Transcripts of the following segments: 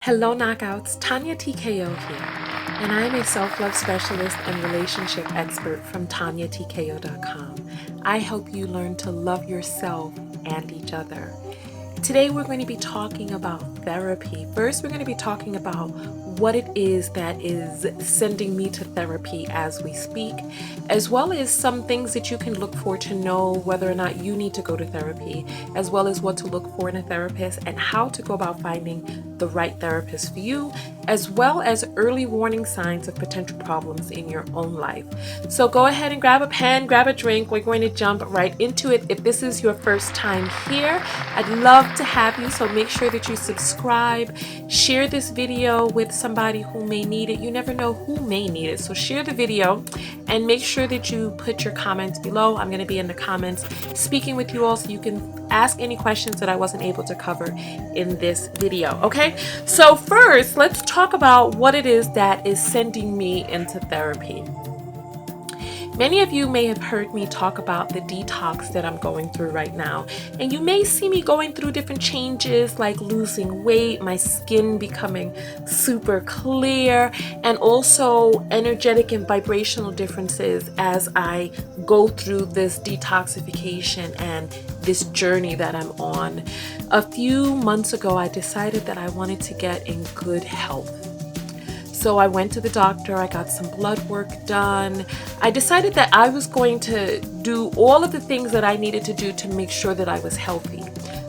Hello knockouts, Tonya Tko here, and I am a self-love specialist and relationship expert from TonyaTko.com. I help you learn to love yourself and each other. Today we're going to be talking about therapy. First, we're going to be talking about what it is that is sending me to therapy as we speak, as well as some things that you can look for to know whether or not you need to go to therapy, as well as what to look for in a therapist and how to go about finding the right therapist for you, as well as early warning signs of potential problems in your own life. So go ahead and grab a pen, grab a drink. We're going to jump right into it. If this is your first time here, I'd love to have you, so make sure that you subscribe, share this video with somebody who may need it. You never know who may need it, so share the video and make sure that you put your comments below. I'm going to be in the comments speaking with you all, so you can ask any questions that I wasn't able to cover in this video. Okay, so first let's talk about what it is that is sending me into therapy. Many of you may have heard me talk about the detox that I'm going through right now, and you may see me going through different changes like losing weight, my skin becoming super clear, and also energetic and vibrational differences as I go through this detoxification and this journey that I'm on. A few months ago, I decided that I wanted to get in good health. So I went to the doctor, I got some blood work done. I decided that I was going to do all of the things that I needed to do to make sure that I was healthy.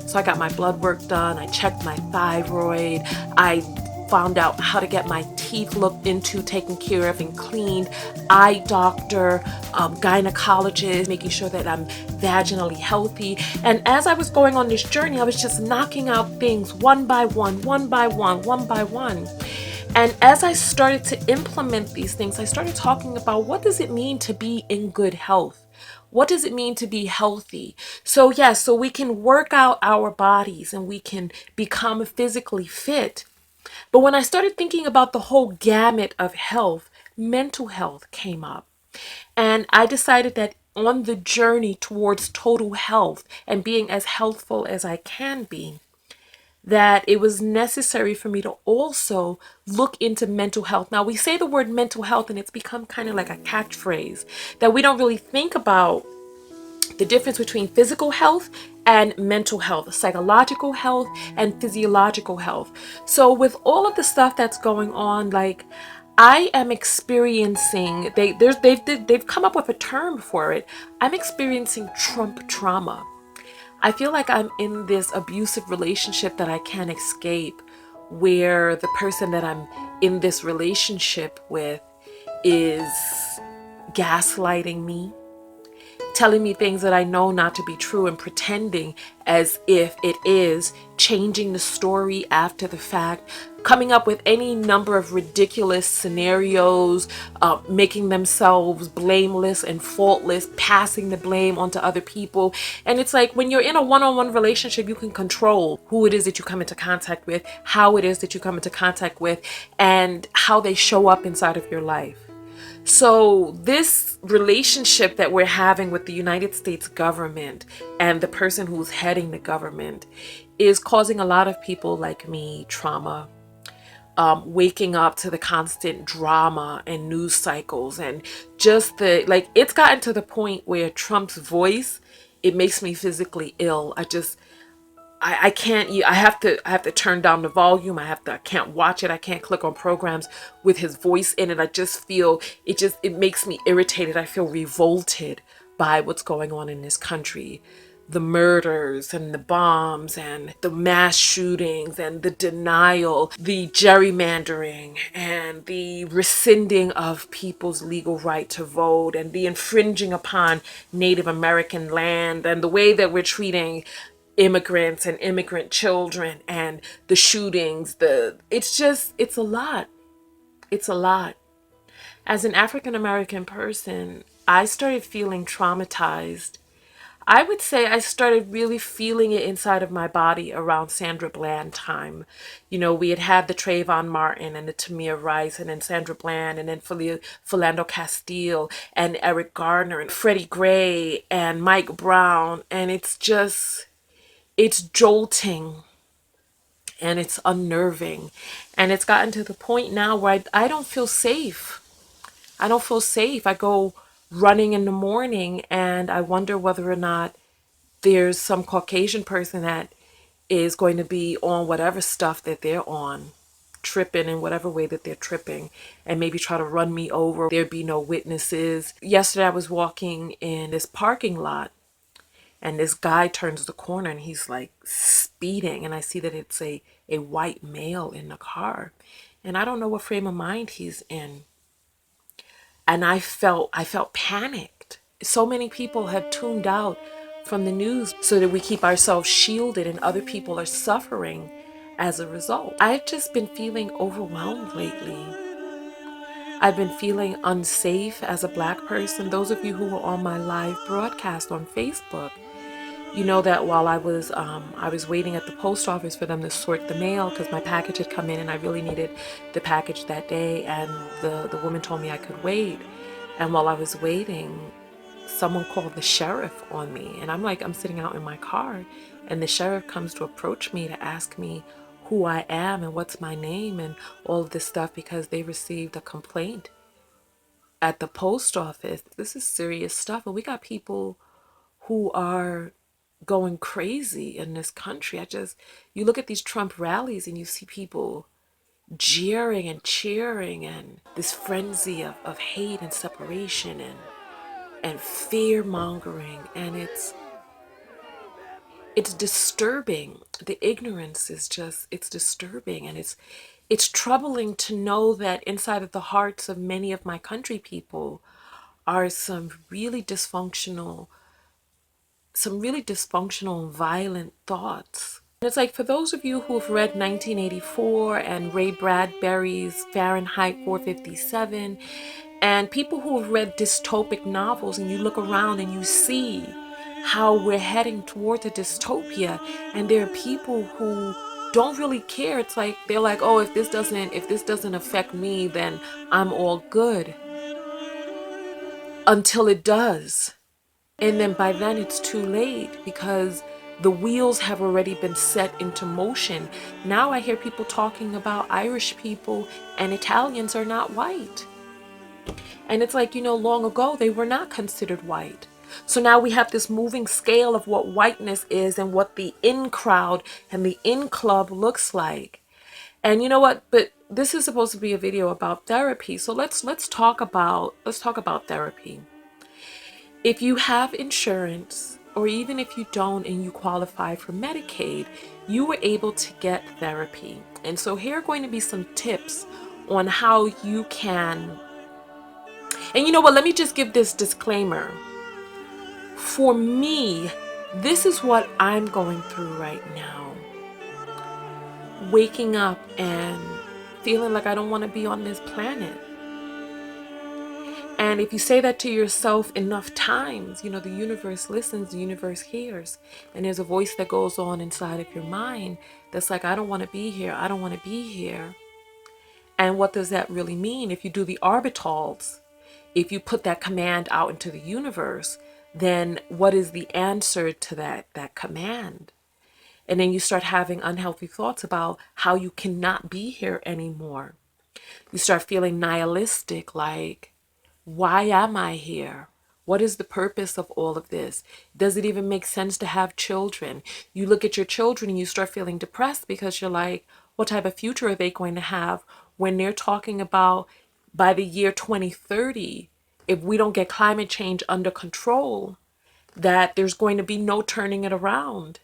So I got my blood work done, I checked my thyroid, I found out how to get my teeth looked into, taken care of and cleaned, eye doctor, gynecologist, making sure that I'm vaginally healthy. And as I was going on this journey, I was just knocking out things one by one, one by one, one by one. And as I started to implement these things, I started talking about what does it mean to be in good health? What does it mean to be healthy? So yes, so we can work out our bodies and we can become physically fit. But when I started thinking about the whole gamut of health, mental health came up. And I decided that on the journey towards total health and being as healthful as I can be, that it was necessary for me to also look into mental health. Now, we say the word mental health and it's become kind of like a catchphrase that we don't really think about the difference between physical health and mental health, psychological health and physiological health. So with all of the stuff that's going on, like I am experiencing, they've come up with a term for it. I'm experiencing Trump trauma. I feel like I'm in this abusive relationship that I can't escape, where the person that I'm in this relationship with is gaslighting me, telling me things that I know not to be true and pretending as if it is, changing the story after the fact, coming up with any number of ridiculous scenarios, making themselves blameless and faultless, passing the blame onto other people. And it's like when you're in a one-on-one relationship, you can control who it is that you come into contact with, how it is that you come into contact with, and how they show up inside of your life. So this relationship that we're having with the United States government and the person who's heading the government is causing a lot of people like me trauma, waking up to the constant drama and news cycles and just it's gotten to the point where Trump's voice, it makes me physically ill. I can't. I have to turn down the volume. I can't watch it. I can't click on programs with his voice in it. I just feel it makes me irritated. I feel revolted by what's going on in this country. The murders and the bombs and the mass shootings and the denial, the gerrymandering and the rescinding of people's legal right to vote and the infringing upon Native American land and the way that we're treating immigrants and immigrant children and the shootings, it's a lot. It's a lot. As an African American person, I started feeling traumatized. I would say I started really feeling it inside of my body around Sandra Bland time. You know, we had the Trayvon Martin and the Tamir Rice and then Sandra Bland and then Philando Castile and Eric Gardner and Freddie Gray and Mike Brown. And it's jolting. and it's unnerving. And it's gotten to the point now where I don't feel safe. I don't feel safe. I go running in the morning and I wonder whether or not there's some Caucasian person that is going to be on whatever stuff that they're on, tripping in whatever way that they're tripping, and maybe try to run me over. There'd be no witnesses. Yesterday I was walking in this parking lot and this guy turns the corner and he's like speeding, and I see that it's a white male in the car, and I don't know what frame of mind he's in. And I felt panicked. So many people have tuned out from the news so that we keep ourselves shielded, and other people are suffering as a result. I've just been feeling overwhelmed lately. I've been feeling unsafe as a Black person. Those of you who were on my live broadcast on Facebook, you know that while I was waiting at the post office for them to sort the mail because my package had come in and I really needed the package that day, and the woman told me I could wait. And while I was waiting, someone called the sheriff on me, and I'm sitting out in my car, and the sheriff comes to approach me to ask me who I am and what's my name and all of this stuff because they received a complaint at the post office. This is serious stuff, and we got people who are going crazy in this country. You look at these Trump rallies and you see people jeering and cheering, and this frenzy of hate and separation and fear mongering, and it's disturbing. The ignorance is just, it's disturbing, and it's troubling to know that inside of the hearts of many of my country people are some really dysfunctional and violent thoughts. And it's like, for those of you who've read 1984 and Ray Bradbury's Fahrenheit 457, and people who have read dystopic novels, and you look around and you see how we're heading towards a dystopia, and there are people who don't really care. It's like, they're like, oh, if this doesn't affect me, then I'm all good. Until it does. And then by then it's too late because the wheels have already been set into motion. Now I hear people talking about Irish people and Italians are not white. And it's like, long ago they were not considered white. So now we have this moving scale of what whiteness is and what the in crowd and the in club looks like. And you know what? But this is supposed to be a video about therapy. So let's talk about therapy. If you have insurance, or even if you don't and you qualify for Medicaid, you were able to get therapy. And so here are going to be some tips on how you can. And you know what? Let me just give this disclaimer. For me, this is what I'm going through right now. Waking up and feeling like I don't want to be on this planet. And if you say that to yourself enough times, the universe listens, the universe hears. And there's a voice that goes on inside of your mind that's like, I don't want to be here. I don't want to be here. And what does that really mean? If you do the orbitals, if you put that command out into the universe, then what is the answer to that command? And then you start having unhealthy thoughts about how you cannot be here anymore. You start feeling nihilistic, like, why am I here? What is the purpose of all of this? Does it even make sense to have children? You look at your children and you start feeling depressed because you're like, what type of future are they going to have when they're talking about by the year 2030, if we don't get climate change under control, that there's going to be no turning it around.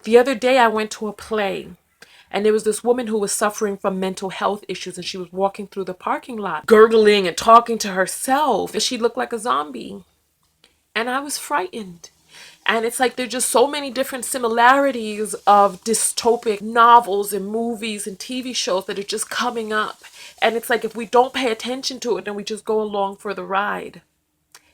The other day I went to a play. And there was this woman who was suffering from mental health issues, and she was walking through the parking lot, gurgling and talking to herself, and she looked like a zombie. And I was frightened. And it's like there's just so many different similarities of dystopic novels and movies and TV shows that are just coming up. And it's like if we don't pay attention to it, then we just go along for the ride.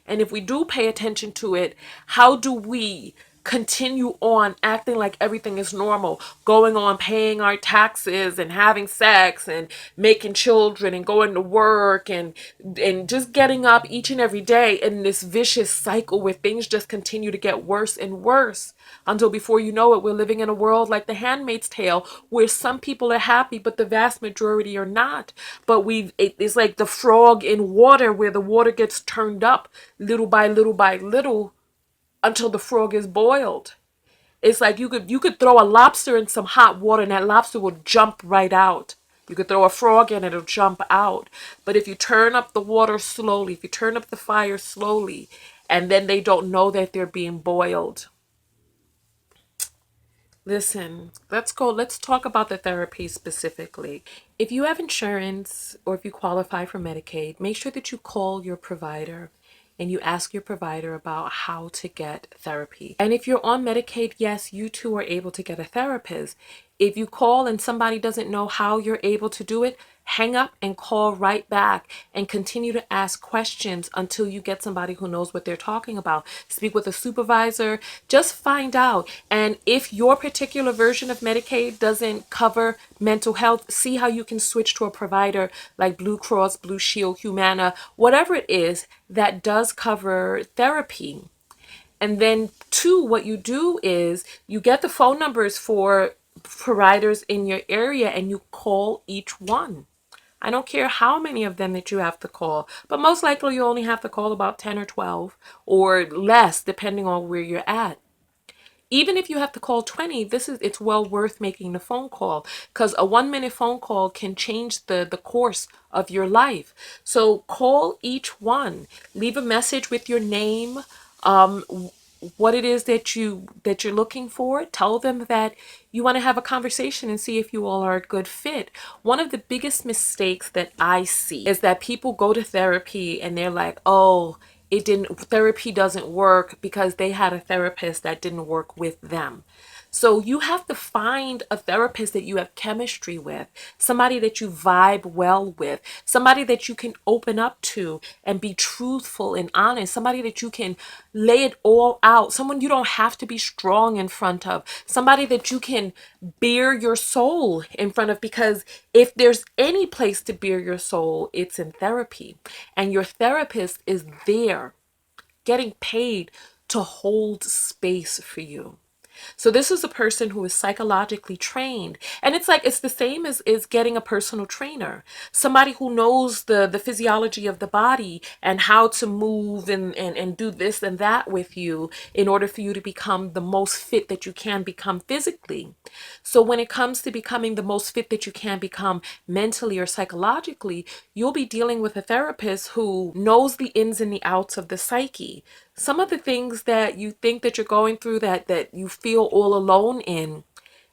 And if we do pay attention to it, how do we continue on acting like everything is normal, going on paying our taxes and having sex and making children and going to work and just getting up each and every day in this vicious cycle where things just continue to get worse and worse until before you know it, we're living in a world like The Handmaid's Tale, where some people are happy but the vast majority are not. But it's like the frog in water, where the water gets turned up little by little by little until the frog is boiled. It's like you could throw a lobster in some hot water and that lobster will jump right out. You could throw a frog in, it'll jump out. But if you turn up the water slowly, if you turn up the fire slowly, and then they don't know that they're being boiled. Listen, let's talk about the therapy specifically. If you have insurance or if you qualify for Medicaid, make sure that you call your provider and you ask your provider about how to get therapy. And if you're on Medicaid, yes, you too are able to get a therapist. If you call and somebody doesn't know how you're able to do it, hang up and call right back and continue to ask questions until you get somebody who knows what they're talking about. Speak with a supervisor, just find out. And if your particular version of Medicaid doesn't cover mental health, see how you can switch to a provider like Blue Cross, Blue Shield, Humana, whatever it is that does cover therapy. And then two, what you do is you get the phone numbers for providers in your area and you call each one. I don't care how many of them that you have to call, but most likely you only have to call about 10 or 12 or less, depending on where you're at. Even if you have to call 20, it's well worth making the phone call, because a 1 minute phone call can change the course of your life. So call each one, leave a message with your name, um, what it is that you're looking for. Tell them that you want to have a conversation and see if you all are a good fit. One of the biggest mistakes that I see is that people go to therapy and they're like, oh, therapy doesn't work because they had a therapist that didn't work with them. So you have to find a therapist that you have chemistry with, somebody that you vibe well with, somebody that you can open up to and be truthful and honest, somebody that you can lay it all out, someone you don't have to be strong in front of, somebody that you can bare your soul in front of, because if there's any place to bare your soul, it's in therapy. And your therapist is there getting paid to hold space for you. So this is a person who is psychologically trained. And it's the same as getting a personal trainer. Somebody who knows the physiology of the body and how to move and do this and that with you in order for you to become the most fit that you can become physically. So when it comes to becoming the most fit that you can become mentally or psychologically, you'll be dealing with a therapist who knows the ins and the outs of the psyche. Some of the things that you think that you're going through, that you feel all alone in,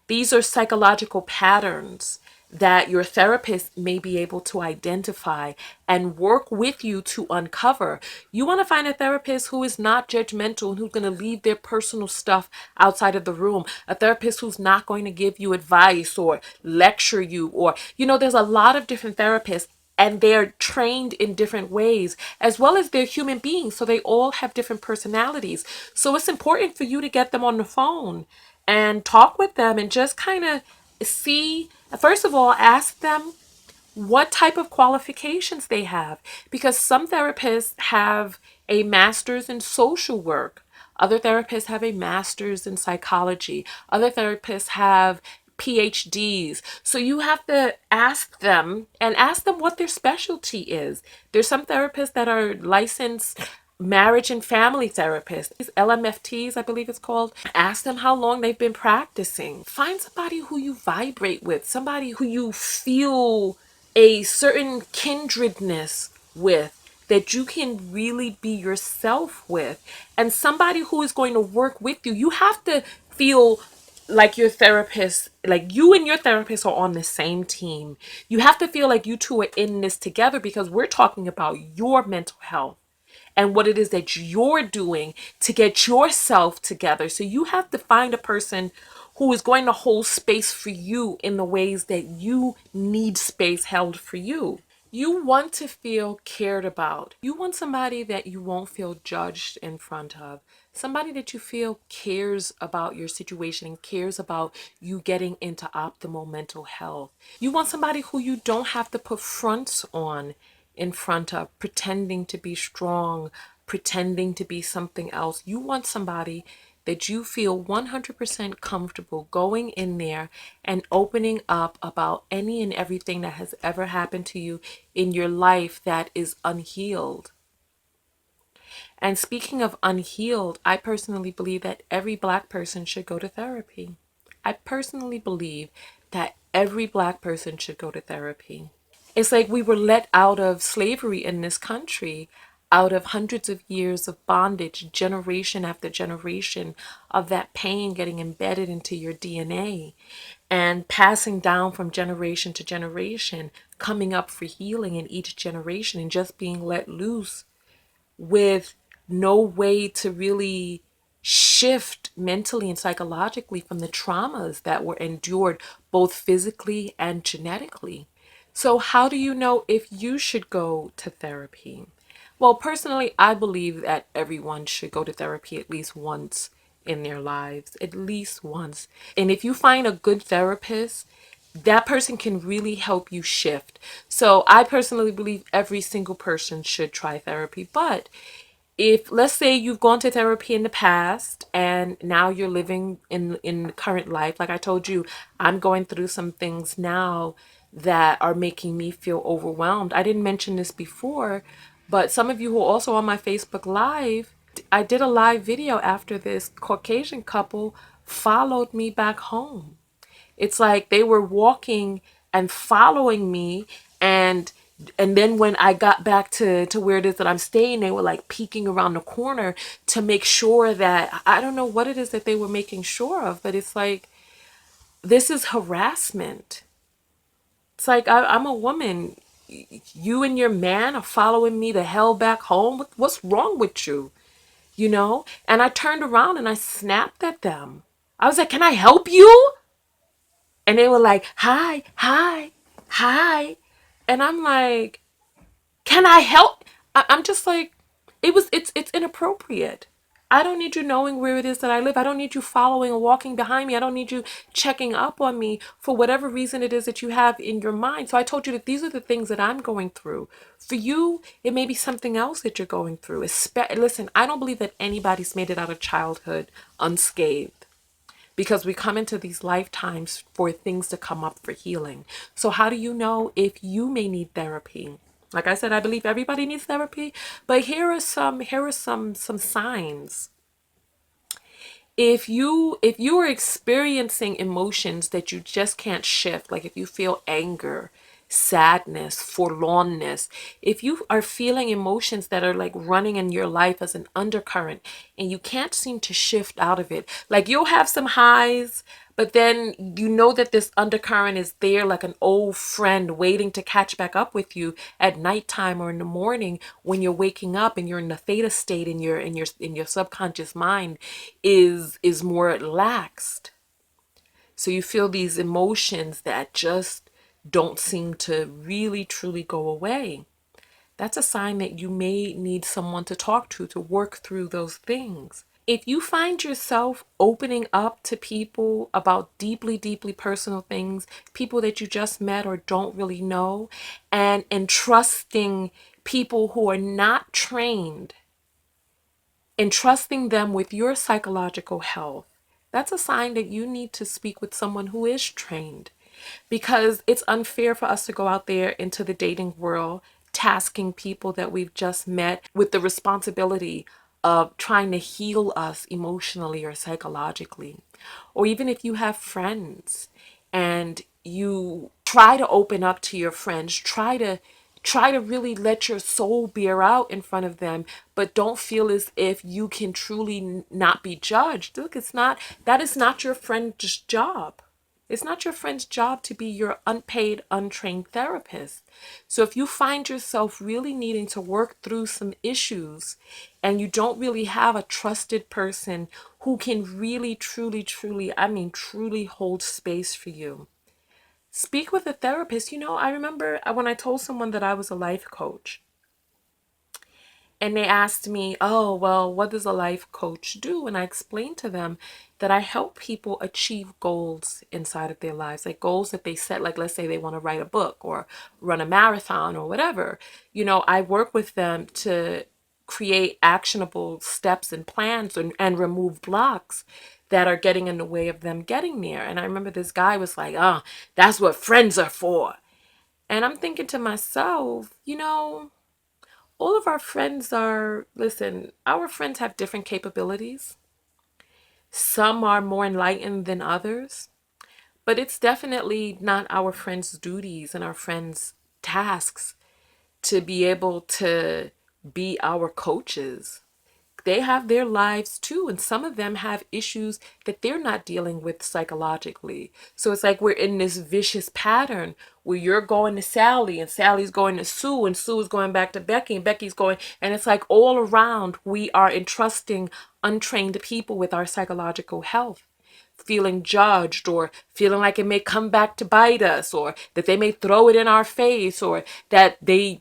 these are psychological patterns that your therapist may be able to identify and work with you to uncover. You want to find a therapist who is not judgmental and who's going to leave their personal stuff outside of the room. A therapist who's not going to give you advice or lecture you, or, there's a lot of different therapists and they're trained in different ways, as well as they're human beings. So they all have different personalities. So it's important for you to get them on the phone and talk with them and just kind of see, first of all, ask them what type of qualifications they have, because some therapists have a master's in social work. Other therapists have a master's in psychology. Other therapists have PhDs. So you have to ask them and ask them what their specialty is. There's some therapists that are licensed marriage and family therapists, LMFTs, I believe it's called. Ask them how long they've been practicing. Find somebody who you vibrate with, somebody who you feel a certain kindredness with, that you can really be yourself with, and somebody who is going to work with you. You have to feel like your therapist, like you and your therapist are on the same team. You have to feel like you two are in this together, because we're talking about your mental health and what it is that you're doing to get yourself together. So you have to find a person who is going to hold space for you in the ways that you need space held for you. You want to feel cared about. You want somebody that you won't feel judged in front of. Somebody that you feel cares about your situation and cares about you getting into optimal mental health. You want somebody who you don't have to put fronts on in front of, pretending to be strong, pretending to be something else. You want somebody that you feel 100% comfortable going in there and opening up about any and everything that has ever happened to you in your life that is unhealed. And speaking of unhealed, I personally believe that every Black person should go to therapy. I personally believe that every Black person should go to therapy. It's like we were let out of slavery in this country, out of hundreds of years of bondage, generation after generation of that pain getting embedded into your DNA and passing down from generation to generation, coming up for healing in each generation and just being let loose with no way to really shift mentally and psychologically from the traumas that were endured both physically and genetically. So, how do you know if you should go to therapy? Well, personally, I believe that everyone should go to therapy at least once in their lives, at least once. And if you find a good therapist, that person can really help you shift. So I personally believe every single person should try therapy. But if, let's say, you've gone to therapy in the past and now you're living in current life, like I told you, I'm going through some things now that are making me feel overwhelmed. I didn't mention this before, but some of you who are also on my Facebook Live, I did a live video after this Caucasian couple followed me back home. It's like they were walking and following me, and then when I got back to where it is that I'm staying, they were like peeking around the corner to make sure that, I don't know what it is that they were making sure of, but it's like, this is harassment. It's like, I'm a woman. You and your man are following me the hell back home. What's wrong with you? You know? And I turned around and I snapped at them. I was like, can I help you? And they were like, hi, hi, hi. And I'm like, can I help? I'm just like, it's inappropriate. I don't need you knowing where it is that I live. I don't need you following or walking behind me. I don't need you checking up on me for whatever reason it is that you have in your mind. So I told you that these are the things that I'm going through. For you, it may be something else that you're going through. Listen, I don't believe that anybody's made it out of childhood unscathed, because we come into these lifetimes for things to come up for healing. So how do you know if you may need therapy? Like I said, I believe everybody needs therapy, but here are some signs. If you are experiencing emotions that you just can't shift, like if you feel anger, sadness, forlornness, if you are feeling emotions that are like running in your life as an undercurrent and you can't seem to shift out of it, like you'll have some highs, but then you know that this undercurrent is there like an old friend waiting to catch back up with you at nighttime or in the morning when you're waking up and you're in the theta state, in your subconscious mind is more relaxed. So you feel these emotions that just don't seem to really truly go away. That's a sign that you may need someone to talk to work through those things. If you find yourself opening up to people about deeply, deeply personal things, people that you just met or don't really know, and entrusting people who are not trained, entrusting them with your psychological health, that's a sign that you need to speak with someone who is trained. Because it's unfair for us to go out there into the dating world tasking people that we've just met with the responsibility of trying to heal us emotionally or psychologically. Or even if you have friends and you try to open up to your friends, try to really let your soul bear out in front of them, but don't feel as if you can truly not be judged. Look, that is not your friend's job. It's not your friend's job to be your unpaid, untrained therapist. So if you find yourself really needing to work through some issues and you don't really have a trusted person who can really, truly, truly, I mean, truly hold space for you, Speak with a therapist. I remember when I told someone that I was a life coach, and they asked me, oh, well, what does a life coach do? And I explained to them that I help people achieve goals inside of their lives, like goals that they set, like let's say they want to write a book or run a marathon or whatever. I work with them to create actionable steps and plans and remove blocks that are getting in the way of them getting there. And I remember this guy was like, oh, that's what friends are for. And I'm thinking to myself, all of our friends are, listen, our friends have different capabilities. Some are more enlightened than others, but it's definitely not our friends' duties and our friends' tasks to be able to be our coaches. They have their lives too, and some of them have issues that they're not dealing with psychologically. So it's like we're in this vicious pattern where you're going to Sally and Sally's going to Sue and Sue is going back to Becky and Becky's going, and it's like all around we are entrusting untrained people with our psychological health, feeling judged or feeling like it may come back to bite us, or that they may throw it in our face, or that they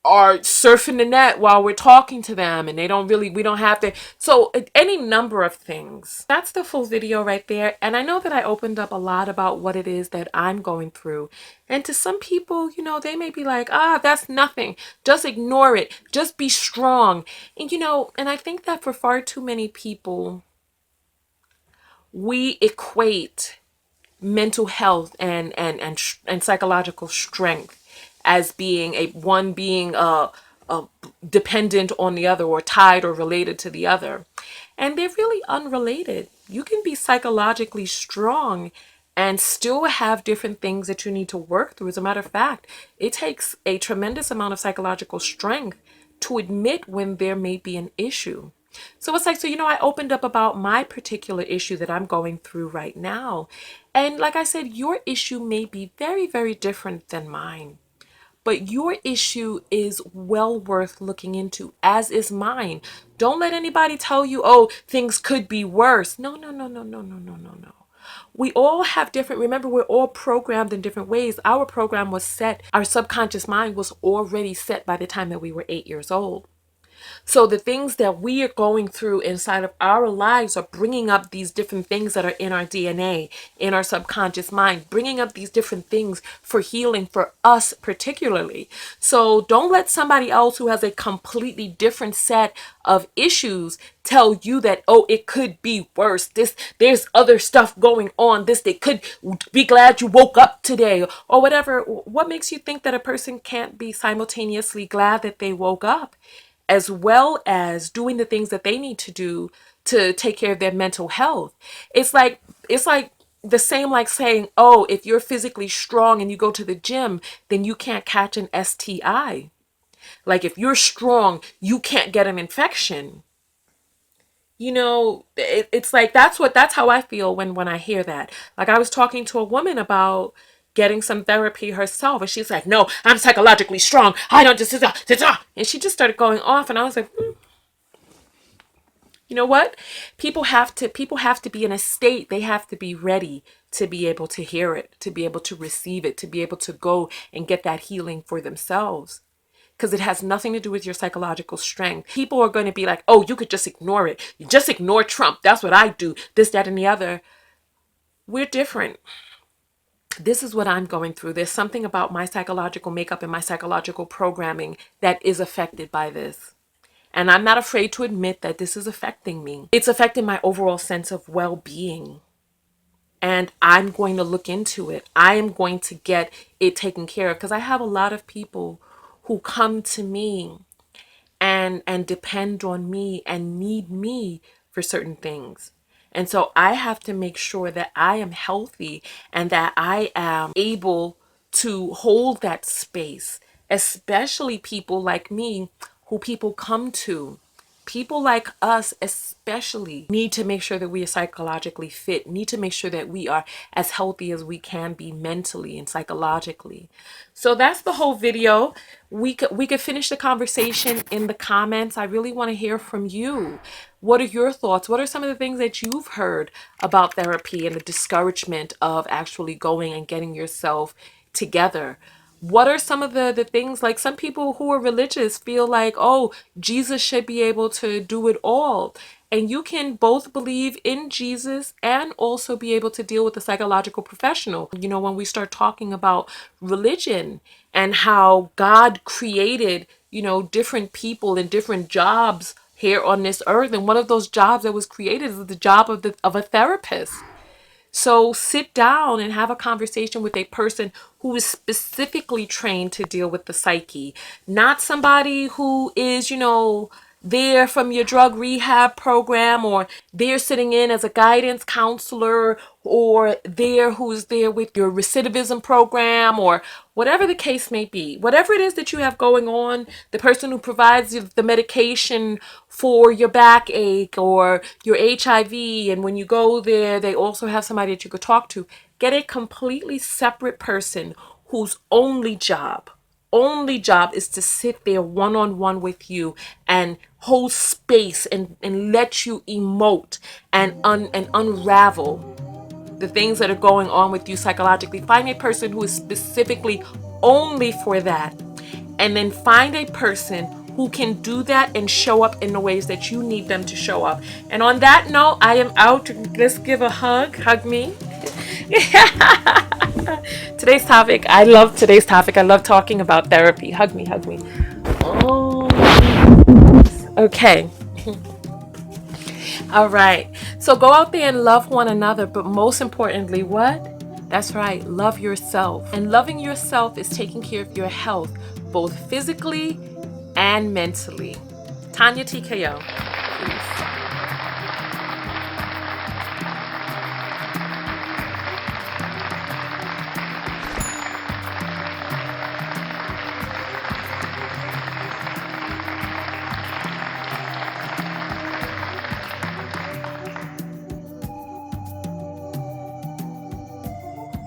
are surfing the net while we're talking to them and we don't have to. So any number of things. That's the full video right there. And I know that I opened up a lot about what it is that I'm going through. And to some people, they may be like, that's nothing. Just ignore it. Just be strong. And I think that for far too many people, we equate mental health and psychological strength as being a dependent on the other or tied or related to the other. And they're really unrelated. You can be psychologically strong and still have different things that you need to work through. As a matter of fact, it takes a tremendous amount of psychological strength to admit when there may be an issue. So it's like, I opened up about my particular issue that I'm going through right now. And like I said, your issue may be very, very different than mine. But your issue is well worth looking into, as is mine. Don't let anybody tell you, oh, things could be worse. No, no, no, no, no, no, no, no, no. We all have different, remember, we're all programmed in different ways. Our program was set, our subconscious mind was already set by the time that we were 8 years old. So the things that we are going through inside of our lives are bringing up these different things that are in our DNA, in our subconscious mind, bringing up these different things for healing for us particularly. So don't let somebody else who has a completely different set of issues tell you that, oh, it could be worse. There's other stuff going on. They could be glad you woke up today or whatever. What makes you think that a person can't be simultaneously glad that they woke up, as well as doing the things that they need to do to take care of their mental health? It's like the same like saying, oh, if you're physically strong and you go to the gym, then you can't catch an STI. Like if you're strong, you can't get an infection. It's like that's how I feel when I hear that. Like I was talking to a woman about getting some therapy herself, and she's like, no, I'm psychologically strong, I don't just, and she just started going off, and I was like, you know what, people have to be in a state, they have to be ready to be able to hear it, to be able to receive it, to be able to go and get that healing for themselves, because it has nothing to do with your psychological strength. People are going to be like, oh, you could just ignore it. You just ignore Trump. That's what I do. This, that, and the other. We're different. This is what I'm going through. There's something about my psychological makeup and my psychological programming that is affected by this. And I'm not afraid to admit that this is affecting me. It's affecting my overall sense of well-being. And I'm going to look into it. I am going to get it taken care of, because I have a lot of people who come to me and depend on me and need me for certain things. And so I have to make sure that I am healthy and that I am able to hold that space, especially people like me who people come to people like us especially need to make sure that we are psychologically fit, need to make sure that we are as healthy as we can be mentally and psychologically. So that's the whole video. We could finish the conversation in the comments. I really want to hear from you. What are your thoughts? What are some of the things that you've heard about therapy and the discouragement of actually going and getting yourself together? What are some of the things, like some people who are religious feel like, oh, Jesus should be able to do it all. And you can both believe in Jesus and also be able to deal with a psychological professional. You know, when we start talking about religion and how God created, you know, different people and different jobs here on this earth, and one of those jobs that was created is the job of a therapist. So sit down and have a conversation with a person who is specifically trained to deal with the psyche, not somebody who is, you know, there from your drug rehab program, or they're sitting in as a guidance counselor, or there who's there with your recidivism program, or whatever the case may be. Whatever it is that you have going on, the person who provides you the medication for your backache or your HIV, and when you go there, they also have somebody that you could talk to. Get a completely separate person whose only job is to sit there one-on-one with you and hold space and let you emote and unravel the things that are going on with you psychologically. Find a person who is specifically only for that, and then find a person who can do that and show up in the ways that you need them to show up. And on that note, I am out. Let's give a hug. Hug me. Today's topic, I love today's topic. I love talking about therapy. Hug me, hug me. Oh, okay. All right. So go out there and love one another, but most importantly, what? That's right. Love yourself. And loving yourself is taking care of your health, both physically and mentally. Tonya Tko. Peace.